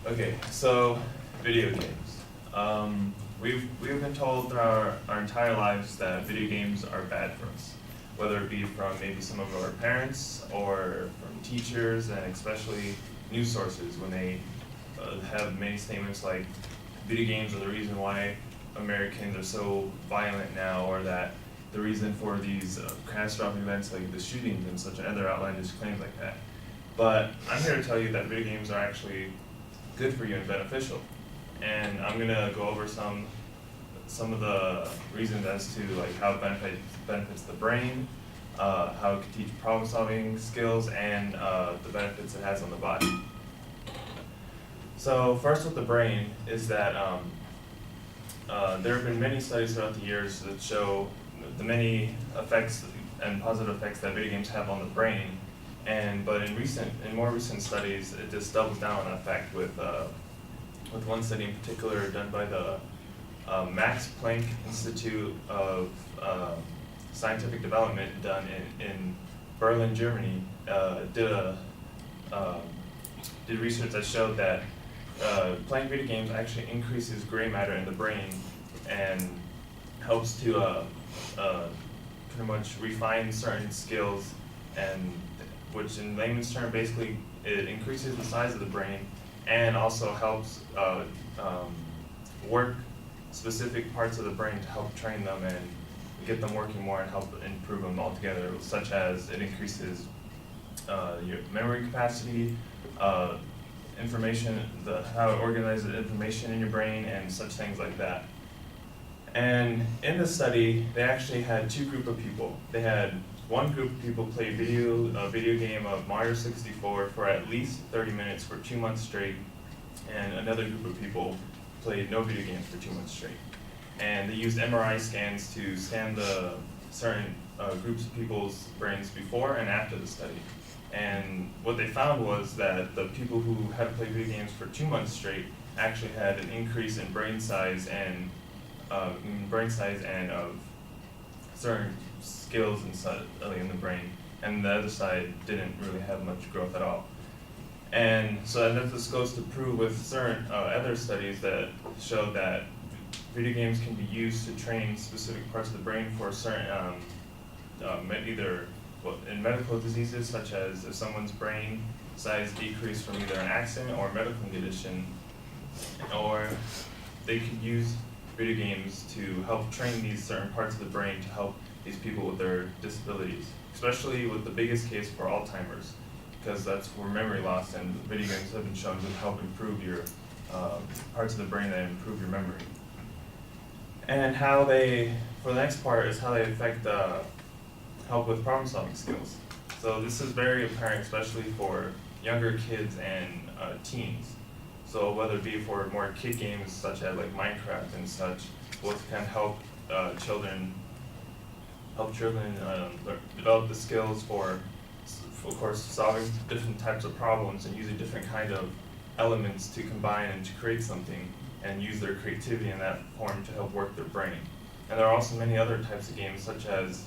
Okay, so video games. We've been told throughout our entire lives that video games are bad for us, whether it be from maybe some of our parents or from teachers, and especially news sources when they have many statements like video games are the reason why Americans are so violent now, or that the reason for these catastrophic events like the shootings and such other outlandish claims like that. But I'm here to tell you that video games are actually good for you and beneficial. And I'm gonna go over some of the reasons as to like how it benefits the brain, how it can teach problem solving skills, and the benefits it has on the body. So first with the brain is that there have been many studies throughout the years that show the many effects and positive effects that video games have on the brain. But in more recent studies, it just doubles down on that fact with one study in particular done by the Max Planck Institute of Scientific Development, done in Berlin, Germany. Did research that showed that playing video games actually increases gray matter in the brain and helps to pretty much refine certain skills, and which in layman's term basically it increases the size of the brain and also helps work specific parts of the brain to help train them and get them working more and help improve them altogether, such as it increases your memory capacity, how it organizes information in your brain, and such things like that. And in the study, they actually had two groups of people. They had one group of people play a video game of Mario 64 for at least 30 minutes for 2 months straight, and another group of people played no video games for 2 months straight. And they used MRI scans to scan the certain groups of people's brains before and after the study. And what they found was that the people who had played video games for 2 months straight actually had an increase in brain size and of certain skills in the brain, and the other side didn't really have much growth at all. And so that just goes to prove with certain other studies that show that video games can be used to train specific parts of the brain for certain in medical diseases, such as if someone's brain size decreased from either an accident or a medical condition, or they could use video games to help train these certain parts of the brain to help these people with their disabilities, especially with the biggest case for Alzheimer's, because that's where memory loss, and video games have been shown to help improve your parts of the brain that improve your memory. And for the next part is how they affect help with problem solving skills. So this is very apparent, especially for younger kids and teens. So whether it be for more kid games such as like Minecraft and such, what can help children develop the skills for, of course, solving different types of problems and using different kind of elements to combine and to create something, and use their creativity in that form to help work their brain. And there are also many other types of games, such as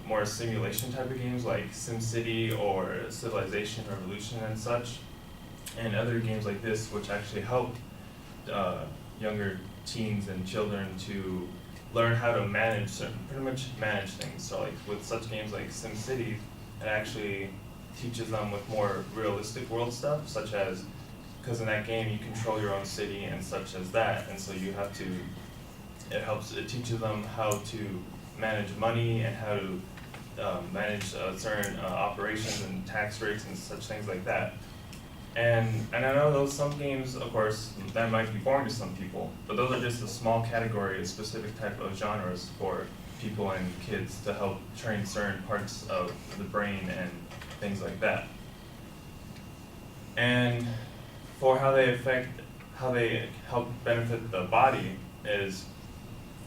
more simulation type of games like SimCity or Civilization Revolution and such, and other games like this, which actually help younger teens and children to learn how to pretty much manage things. So like with such games like SimCity, it actually teaches them with more realistic world stuff, such as, because in that game you control your own city and such as that, and so it teaches them how to manage money and how to manage certain operations and tax rates and such things like that. And I know some games, of course, that might be boring to some people, but those are just a small category, a specific type of genres for people and kids to help train certain parts of the brain and things like that. And for how they help benefit the body is,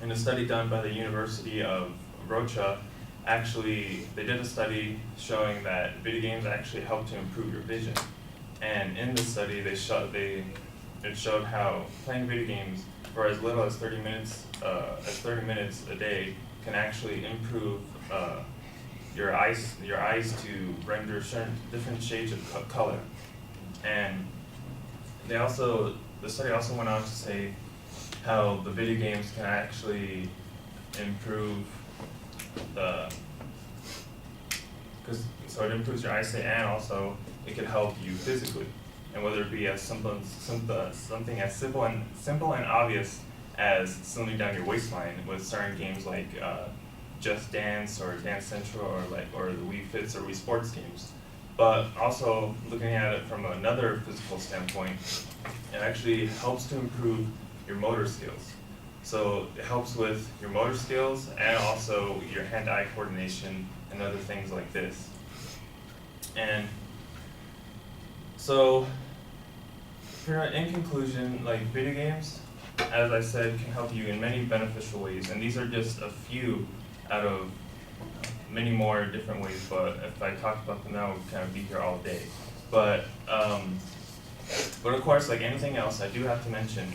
in a study done by the University of Rocha, actually they did a study showing that video games actually help to improve your vision. And in the study, it showed how playing video games for as little as 30 minutes a day can actually improve your eyes to render certain different shades of color. And the study also went on to say how the video games can actually improve so it improves your eyesight, and also it can help you physically. And whether it be as something as simple and obvious as slimming down your waistline with certain games like Just Dance or Dance Central or the Wii Fits or Wii Sports games. But also looking at it from another physical standpoint, it actually helps to improve your motor skills. So it helps with your motor skills and also your hand-eye coordination and other things like this. And so, in conclusion, like video games, as I said, can help you in many beneficial ways, and these are just a few out of many more different ways, but if I talk about them now, we'd kind of be here all day. But of course, like anything else, I do have to mention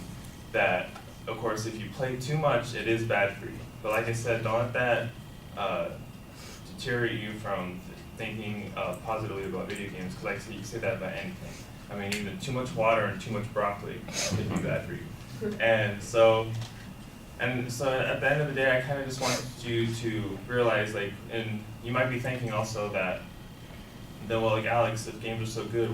that, of course, if you play too much, it is bad for you. But like I said, don't let that deteriorate you from thinking positively about video games, because like I said, you can say that about anything. I mean, even too much water and too much broccoli could be bad for you. And so at the end of the day, I kind of just wanted you to realize, like, and you might be thinking also that, well, like Alex, if games are so good,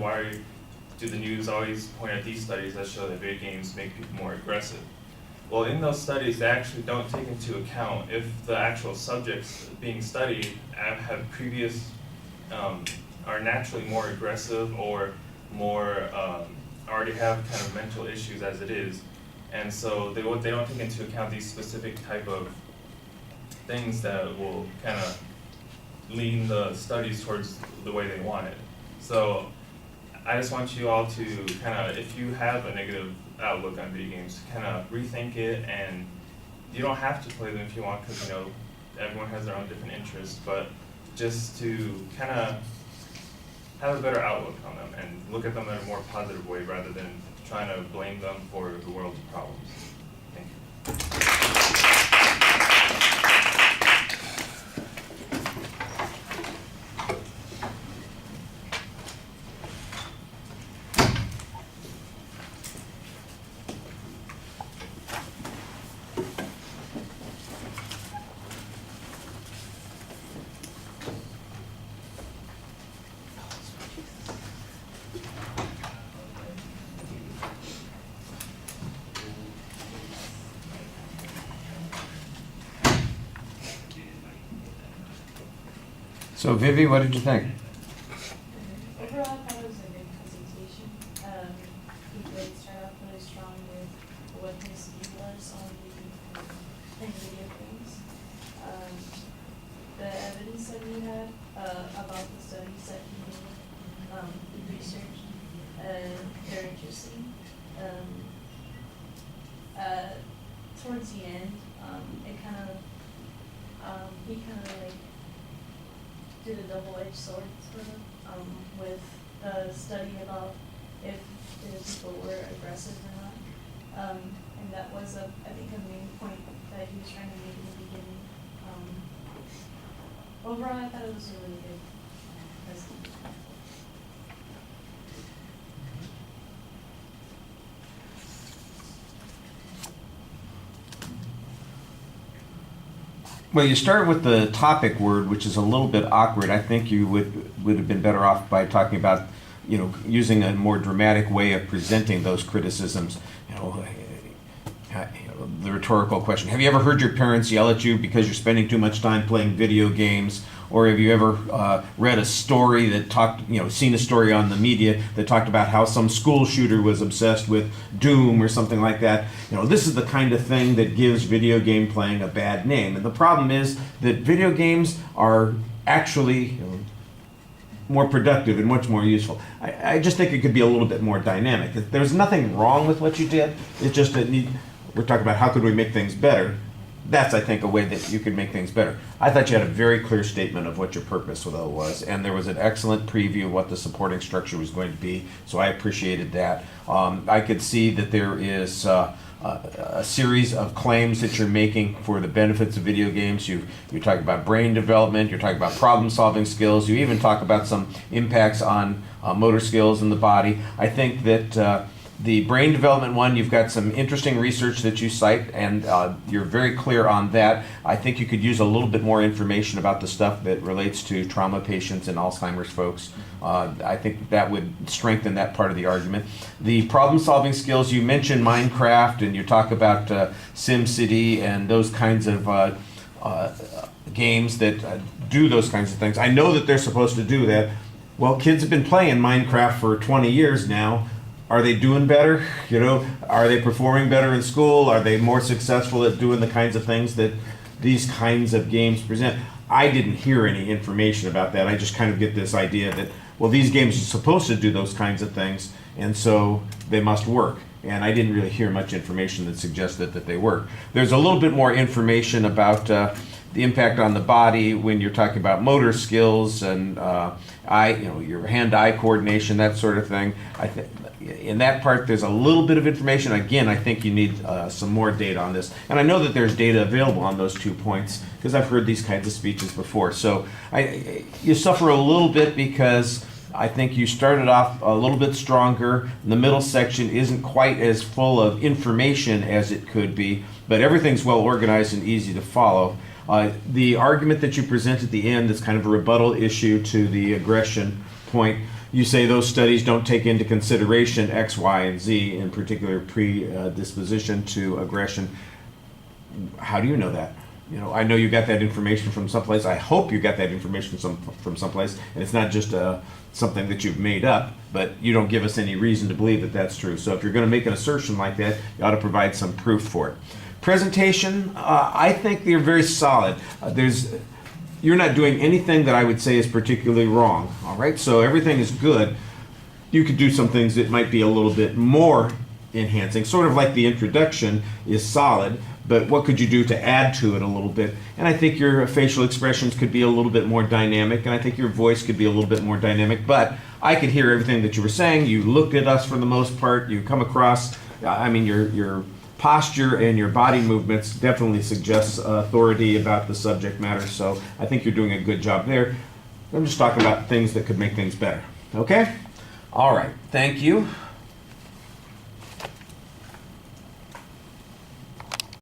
do the news always point at these studies that show that video games make people more aggressive? Well, in those studies, they actually don't take into account if the actual subjects being studied have previous, are naturally more aggressive or more, already have kind of mental issues as it is. And so they don't take into account these specific type of things that will kind of lean the studies towards the way they want it. So I just want you all to kind of, if you have a negative outlook on video games, kind of rethink it, and you don't have to play them if you want, because everyone has their own different interests, but just to kind of have a better outlook on them and look at them in a more positive way rather than trying to blame them for the world's problems. Thank you. So Vivi, what did you think? Overall, I thought it was a good presentation. He did start off really strong with what his view was on playing video games. The evidence that he had about the studies that he did, he researched, they're interesting. Towards the end, he kind of like did a double-edged sword sort of with the study about if the people were aggressive or not, and that was I think a main point that he was trying to make in the beginning. Overall, I thought it was a really good presentation. Well, you start with the topic word, which is a little bit awkward. I think you would have been better off by talking about, using a more dramatic way of presenting those criticisms. The rhetorical question: have you ever heard your parents yell at you because you're spending too much time playing video games? Or have you ever read a story that seen a story on the media that talked about how some school shooter was obsessed with Doom or something like that? This is the kind of thing that gives video game playing a bad name. And the problem is that video games are actually more productive and much more useful. I just think it could be a little bit more dynamic. There's nothing wrong with what you did. It's just that we're talking about how could we make things better. That's, I think, a way that you could make things better. I thought you had a very clear statement of what your purpose was, and there was an excellent preview of what the supporting structure was going to be, so I appreciated that. I could see that there is a series of claims that you're making for the benefits of video games. You talk about brain development, you're talking about problem-solving skills, you even talk about some impacts on motor skills in the body. I think that The brain development one, you've got some interesting research that you cite, and you're very clear on that. I think you could use a little bit more information about the stuff that relates to trauma patients and Alzheimer's folks. I think that would strengthen that part of the argument. The problem-solving skills, you mentioned Minecraft, and you talk about SimCity and those kinds of games that do those kinds of things. I know that they're supposed to do that. Well, kids have been playing Minecraft for 20 years now. Are they doing better? You know, are they performing better in school? Are they more successful at doing the kinds of things that these kinds of games present? I didn't hear any information about that. I just kind of get this idea that, well, these games are supposed to do those kinds of things, and so they must work. And I didn't really hear much information that suggested that they work. There's a little bit more information about the impact on the body when you're talking about motor skills and your hand-eye coordination, that sort of thing. I think in that part there's a little bit of information. Again, I think you need some more data on this, and I know that there's data available on those 2 points because I've heard these kinds of speeches before. So you suffer a little bit because I think you started off a little bit stronger. The middle section isn't quite as full of information as it could be, but everything's well organized and easy to follow. The argument that you present at the end is kind of a rebuttal issue to the aggression point. You say those studies don't take into consideration X, Y, and Z, in particular predisposition to aggression. How do you know that? You know, I know you got that information from someplace. I hope you got that information from someplace, and it's not just something that you've made up, but you don't give us any reason to believe that that's true. So if you're going to make an assertion like that, you ought to provide some proof for it. Presentation, I think you're very solid. You're not doing anything that I would say is particularly wrong, all right? So everything is good. You could do some things that might be a little bit more enhancing, sort of like the introduction is solid, but what could you do to add to it a little bit? And I think your facial expressions could be a little bit more dynamic, and I think your voice could be a little bit more dynamic, but I could hear everything that you were saying. You looked at us for the most part. You come across, your posture and your body movements definitely suggests authority about the subject matter, so I think you're doing a good job there. I'm just talking about things that could make things better, okay? All right, thank you.